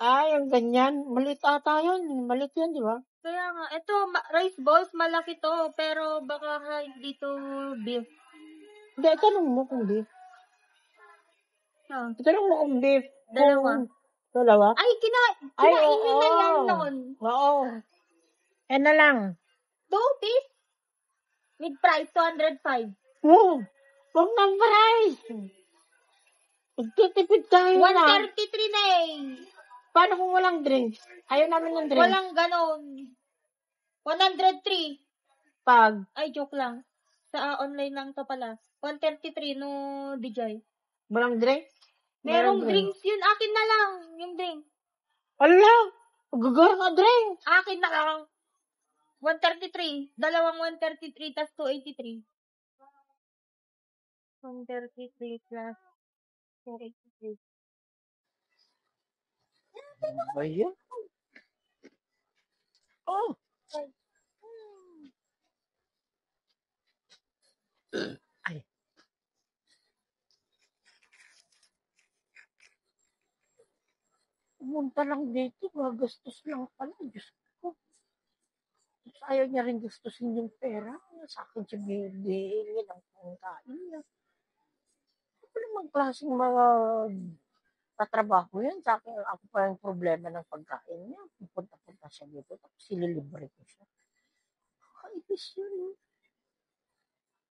Ay, ang ganyan. Maliit ata yun. Maliit yan, di ba? Kaya nga, ito, rice balls, malaki to, pero baka hindi to beef. Hindi, tanong mo kung beef. Tanong mo kung beef. Dalawa. Dalawa? Ay, kinain nyo na yan noon. Oo. Na lang. 2 piece? With price, 205. Oo. Huwag ng price. Magtitipid tayo na. 133 na eh. Paano kung walang drinks? Ayaw namin ng drinks. Walang ganon. 103. Ay, joke lang. Sa online lang to pala. 133 no DJ. Walang drinks? Merong drinks yun. Akin na lang yung drink. Ala! Magagara ka drinks. Akin na lang. 133. Dalawang 133 tas 283. 133 plus 283. Ba yan? Oh! Ay. Pumunta lang dito, magastos lang pala. Diyos ko. Ayaw niya rin gustusin yung pera. Sa akin siya bibigyan ng pangkain niya. Ano naman klaseng mga tatrabaho yan? Sa akin, ako pa yung problema ng pagkain niya. Pupunta-punta siya dito, tapos sililibre ko siya. Kaibis yun.